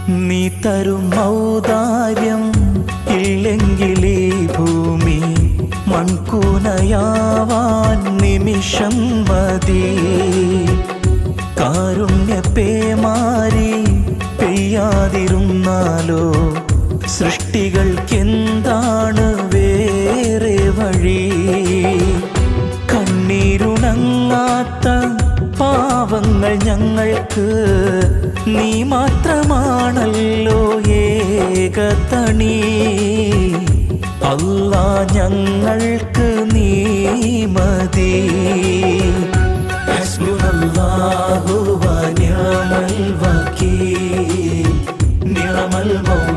നീ തരും ഔദാര്യം ഇല്ലെങ്കിലീ ഭൂമി മൺകൂനയാവാൻ നിമിഷം മതി. കാരുണ്യ പേമാരി പെയ്യാതിരുന്നാലോ സൃഷ്ടികൾക്കെന്താണ് വേറെ വഴി? കണ്ണീരുണങ്ങാത്ത പാവങ്ങൾ ഞങ്ങൾക്ക് നീ മാത്രമാണല്ലോ ഏകതണി. അല്ലാ ഞങ്ങൾക്ക് നീ മതി. ഹസ്ബുനല്ലാഹു വ നിഅമൽ വകീൽ, നിഅമൽ മൗല